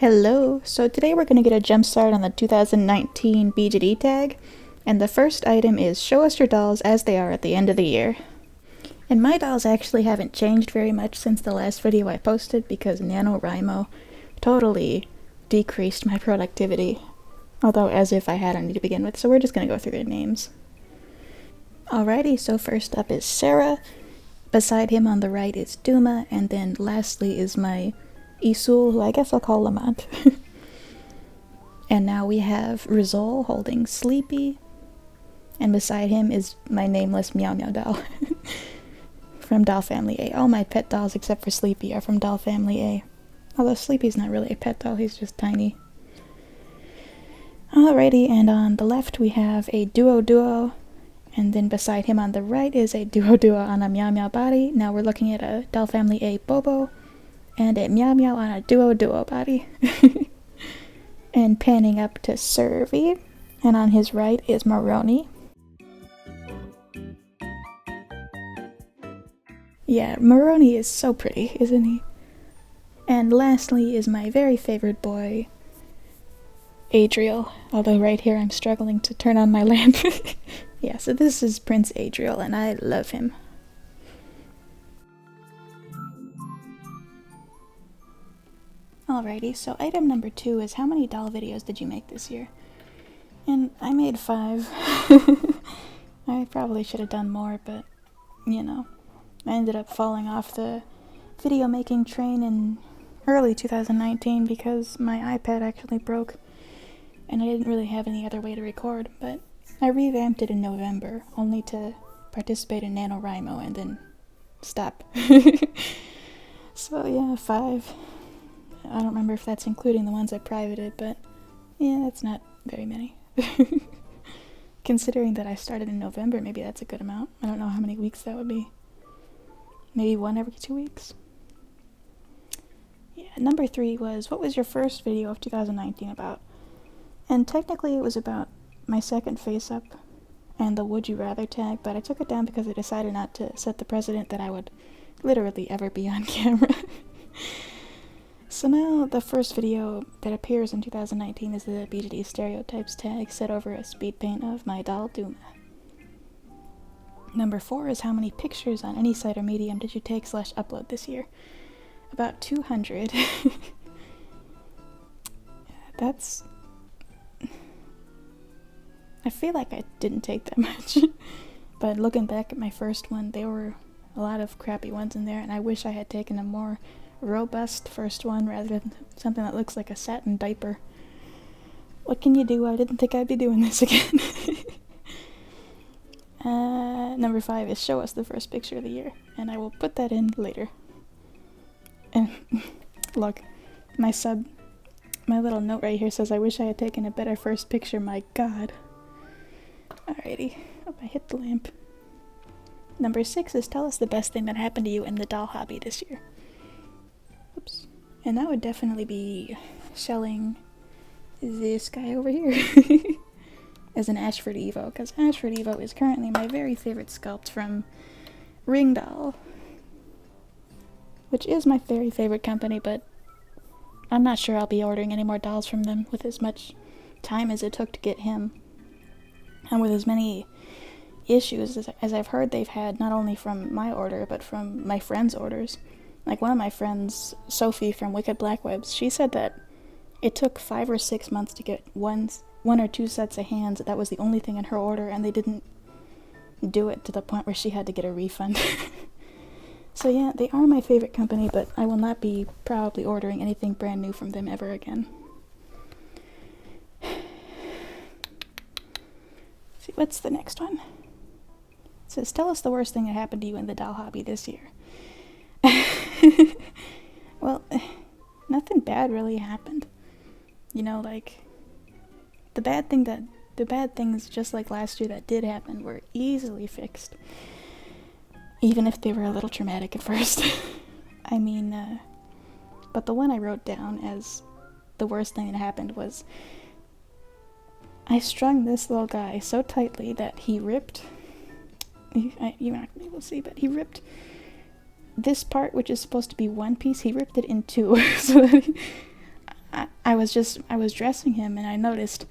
Hello, so today we're going to get a jump start on the 2019 BGD tag, and the first item is show us your dolls as they are at the end of the year. And my dolls actually haven't changed very much since the last video I posted because NaNoWriMo totally decreased my productivity, although as if I had any to begin with, so we're just going to go through their names. Alrighty, so first up is Sarah, beside him on the right is Duma, and then lastly is my Isul, who I guess I'll call Lamont. And now we have Rizal holding Sleepy, and beside him is my nameless Meow Meow doll from Doll Family A. All my pet dolls except for Sleepy are from Doll Family A. Although Sleepy's not really a pet doll, he's just tiny. Alrighty, and on the left we have a Duo, and then beside him on the right is a Duo on a Meow Meow body. Now we're looking at a Doll Family A Bobo, and a Meow Meow on a Duo body. And panning up to Servy, and on his right is Maroni. Yeah, Maroni is so pretty, isn't he? And lastly is my very favorite boy, Adriel, although right here I'm struggling to turn on my lamp. Yeah, so this is Prince Adriel, and I love him. Alrighty, so item number 2 is how many doll videos did you make this year? And I made 5. I probably should have done more, but, you know, I ended up falling off the video making train in early 2019 because my iPad actually broke, and I didn't really have any other way to record, but I revamped it in November, only to participate in NaNoWriMo and then stop. So yeah, 5. I don't remember if that's including the ones I privated, but yeah, that's not very many. Considering that I started in November, maybe that's a good amount. I don't know how many weeks that would be. Maybe 1 every 2 weeks? Yeah, number 3 was, what was your first video of 2019 about? And technically it was about my second face-up and the Would You Rather tag, but I took it down because I decided not to set the precedent that I would literally ever be on camera. So now the first video that appears in 2019 is the BGD Stereotypes tag set over a speed paint of my doll Duma. Number 4 is how many pictures on any site or medium did you take / upload this year? About 200. That's... I feel like I didn't take that much. But looking back at my first one, there were a lot of crappy ones in there, and I wish I had taken a more robust first one rather than something that looks like a satin diaper. What can you do? I didn't think I'd be doing this again. Number 5 is show us the first picture of the year, and I will put that in later. And look, my little note right here says I wish I had taken a better first picture, my god. Alrighty, hope I hit the lamp. Number 6 is tell us the best thing that happened to you in the doll hobby this year. Oops. And that would definitely be shelling this guy over here as an Ashford Evo, because Ashford Evo is currently my very favorite sculpt from Ring Doll, which is my very favorite company, but I'm not sure I'll be ordering any more dolls from them with as much time as it took to get him, and with as many issues as I've heard they've had, not only from my order but from my friends' orders. Like one of my friends, Sophie from Wicked Black Webs, she said that it took 5 or 6 months to get one or two sets of hands. That was the only thing in her order, and they didn't do it to the point where she had to get a refund. So yeah, they are my favorite company, but I will not be probably ordering anything brand new from them ever again. See, what's the next one? It says, tell us the worst thing that happened to you in the doll hobby this year. Well, nothing bad really happened. You know, like, the bad things just like last year that did happen were easily fixed. Even if they were a little traumatic at first. I mean, but the one I wrote down as the worst thing that happened was I strung this little guy so tightly that he ripped, you're not going to be able to see, but he ripped this part, which is supposed to be one piece, he ripped it in two. So that I was dressing him and I noticed,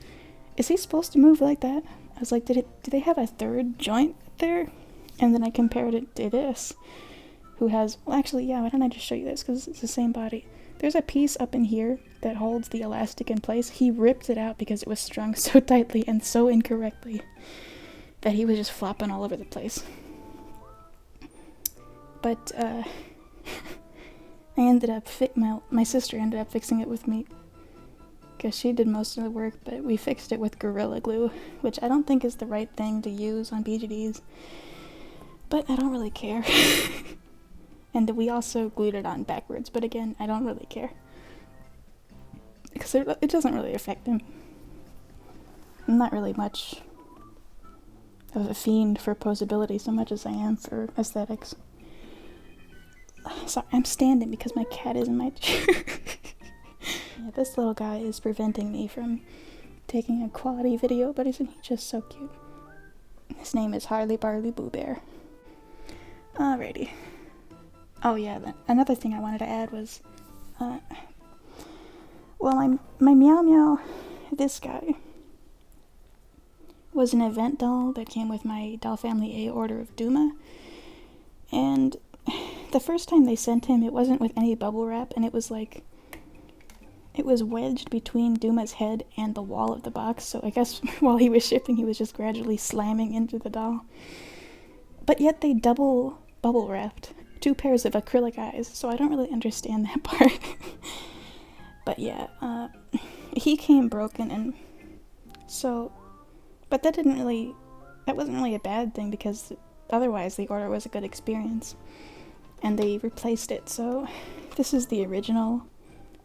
is he supposed to move like that? I was like, do they have a third joint there? And then I compared it to this, who has, well actually, yeah, why don't I just show you this, because it's the same body. There's a piece up in here that holds the elastic in place. He ripped it out because it was strung so tightly and so incorrectly that he was just flopping all over the place. But, I ended up, my sister ended up fixing it with me, because she did most of the work, but we fixed it with Gorilla Glue, which I don't think is the right thing to use on BGDs, but I don't really care. And we also glued it on backwards, but again, I don't really care, because it doesn't really affect him. I'm not really much of a fiend for posability so much as I am for aesthetics. Sorry, I'm standing because my cat is in my chair. Yeah, this little guy is preventing me from taking a quality video, but isn't he just so cute? His name is Harley Barley Boo Bear. Alrighty. Oh yeah, another thing I wanted to add was, well, my Meow Meow, this guy, was an event doll that came with my Doll Family A Order of Duma, and the first time they sent him, it wasn't with any bubble wrap, and it was like, it was wedged between Duma's head and the wall of the box, so I guess while he was shipping, he was just gradually slamming into the doll. But yet they double bubble wrapped 2 pairs of acrylic eyes, so I don't really understand that part. But yeah, he came broken, and so, but that wasn't really a bad thing, because otherwise the order was a good experience. And they replaced it, so this is the original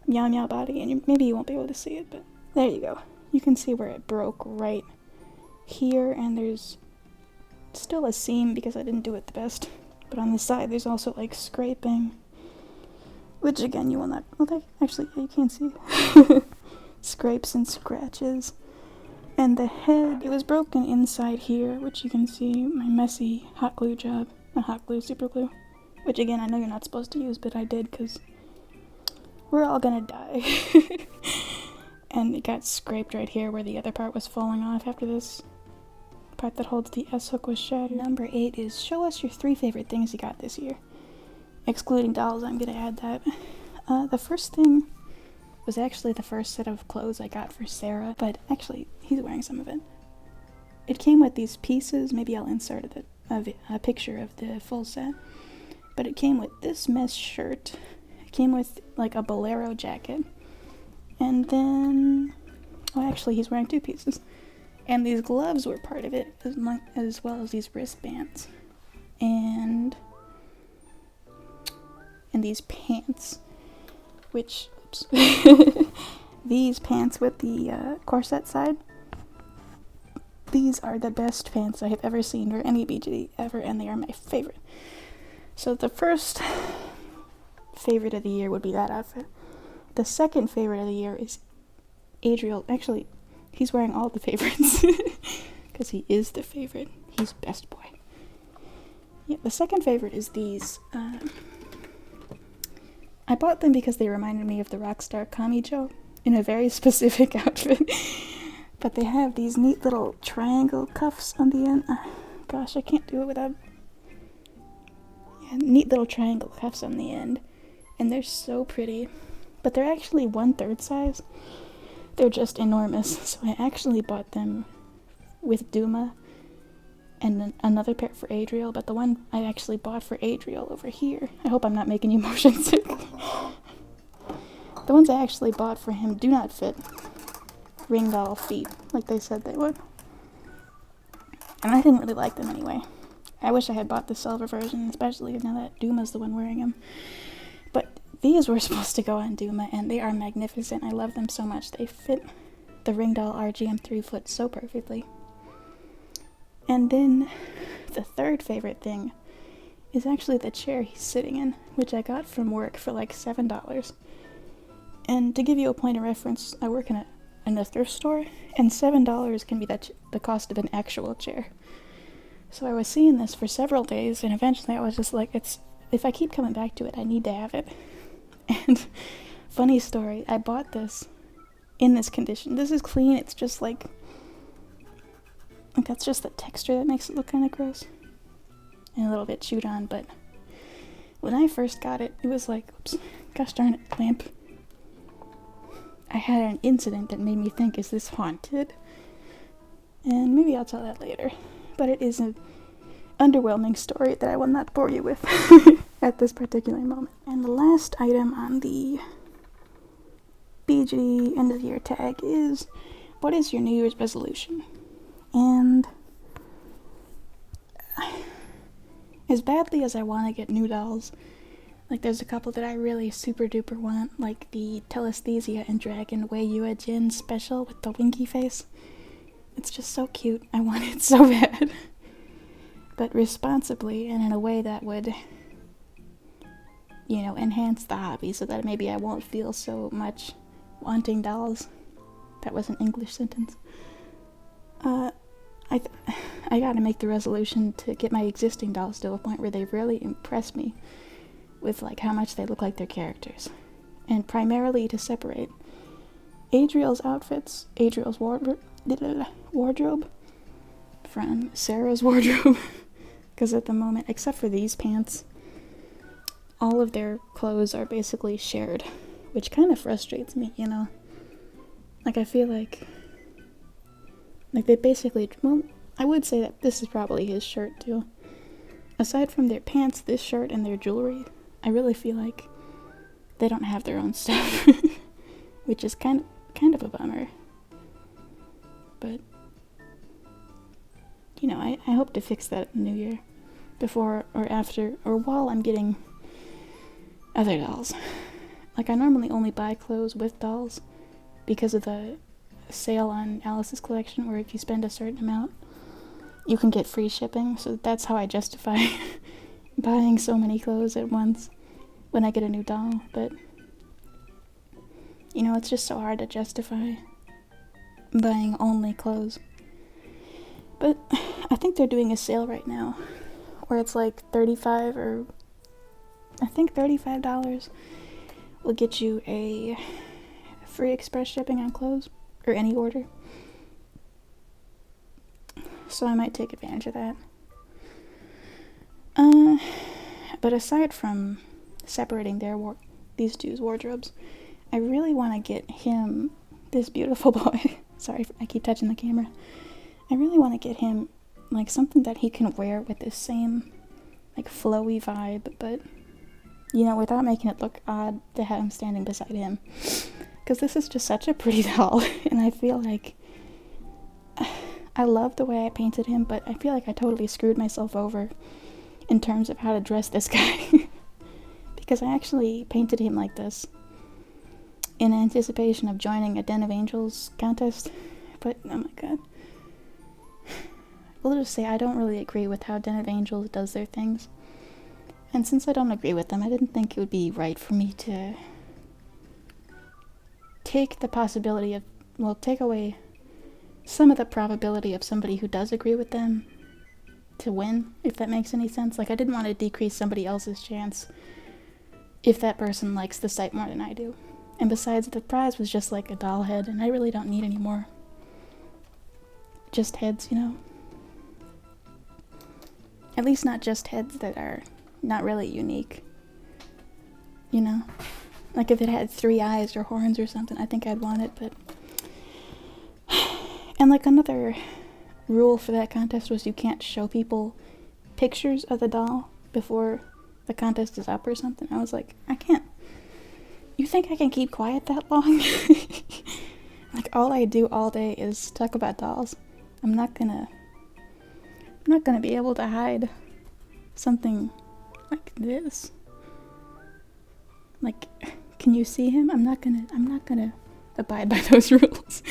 Meow Meow body, and maybe you won't be able to see it, but there you go. You can see where it broke right here, and there's still a seam because I didn't do it the best. But on the side, there's also like scraping, which again, you will not, well, actually, you can't see. Scrapes and scratches. And the head, it was broken inside here, which you can see my messy hot glue job. Not hot glue, super glue. Which again, I know you're not supposed to use, but I did because we're all gonna die. And it got scraped right here where the other part was falling off after this part that holds the S-hook was shattered. Number 8 is show us your 3 favorite things you got this year. Excluding dolls, I'm gonna add that. The first thing was actually the first set of clothes I got for Sarah, but actually, he's wearing some of it. It came with these pieces, maybe I'll insert a picture of the full set, but it came with this mesh shirt, it came with like a bolero jacket, and then, oh actually he's wearing 2 pieces, and these gloves were part of it, as well as these wristbands, and these pants, which, oops, these pants with the corset side, these are the best pants I have ever seen for any BGD ever, and they are my favorite. So the first favorite of the year would be that outfit. The second favorite of the year is Adriel. Actually, he's wearing all the favorites, because he is the favorite. He's best boy. Yeah, the second favorite is these. I bought them because they reminded me of the Rockstar Kami-Jo in a very specific outfit. But they have these neat little triangle cuffs on the end. Gosh, I can't do it without... Yeah, neat little triangle cuffs on the end. And they're so pretty. But they're actually 1/3 size. They're just enormous. So I actually bought them with Duma and then another pair for Adriel. But the one I actually bought for Adriel over here, I hope I'm not making you motion sick. The ones I actually bought for him do not fit ring doll feet like they said they would. And I didn't really like them anyway. I wish I had bought the silver version, especially now that Duma's the one wearing them. But these were supposed to go on Duma, and they are magnificent. I love them so much. They fit the ring doll RGM3 foot so perfectly. And then the third favorite thing is actually the chair he's sitting in, which I got from work for like $7. And to give you a point of reference, I work in a thrift store, and $7 can be the cost of an actual chair. So I was seeing this for several days, and eventually I was just like, if I keep coming back to it, I need to have it. And funny story, I bought this in this condition. This is clean. It's just like that's just the texture that makes it look kind of gross and a little bit chewed on. But when I first got it, it was like, oops, gosh darn it, lamp. I had an incident that made me think, is this haunted? And maybe I'll tell that later. But it is an underwhelming story that I will not bore you with at this particular moment. And the last item on the BGD end of the year tag is, what is your New Year's resolution? And as badly as I want to get new dolls, like there's a couple that I really super duper want, like the Telesthesia and Dragon Wei Yue Jin special with the winky face. It's just so cute. I want it so bad. But responsibly and in a way that would, enhance the hobby so that maybe I won't feel so much wanting dolls. That was an English sentence. I gotta make the resolution to get my existing dolls to a point where they really impress me with like how much they look like their characters. And primarily to separate Adriel's outfits, Adriel's wardrobe from Sarah's wardrobe. Because at the moment, except for these pants, all of their clothes are basically shared, which kind of frustrates me, Like I feel like they basically, well, I would say that this is probably his shirt too. Aside from their pants, this shirt, and their jewelry, I really feel like they don't have their own stuff, which is kind of a bummer. But, I hope to fix that in the new year, before or after, or while I'm getting other dolls. Like, I normally only buy clothes with dolls because of the sale on Alice's collection, where if you spend a certain amount, you can get free shipping. So that's how I justify buying so many clothes at once when I get a new doll. But, it's just so hard to justify buying only clothes. But I think they're doing a sale right now where it's like $35 will get you a free express shipping on clothes or any order. So I might take advantage of that. But aside from separating these two's wardrobes, I really want to get him, this beautiful boy, sorry, I keep touching the camera. I really want to get him, like, something that he can wear with this same, like, flowy vibe, but, without making it look odd to have him standing beside him. Because this is just such a pretty doll, and I feel like I love the way I painted him, but I feel like I totally screwed myself over in terms of how to dress this guy. Because I actually painted him like this in anticipation of joining a Den of Angels contest, but, oh my god. We'll just say I don't really agree with how Den of Angels does their things. And since I don't agree with them, I didn't think it would be right for me to take away some of the probability of somebody who does agree with them to win, if that makes any sense. Like, I didn't want to decrease somebody else's chance if that person likes the site more than I do. And besides, the prize was just like a doll head, and I really don't need any more. Just heads, At least not just heads that are not really unique. Like if it had 3 eyes or horns or something, I think I'd want it, but... And like another rule for that contest was you can't show people pictures of the doll before the contest is up or something. I was like, I can't. You think I can keep quiet that long? Like, all I do all day is talk about dolls. I'm not gonna be able to hide something like this. Like, can you see him? I'm not gonna abide by those rules.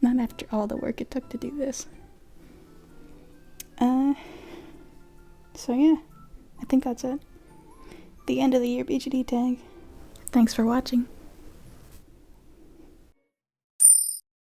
Not after all the work it took to do this. So yeah, I think that's it. The end of the year BGD tag. Thanks for watching.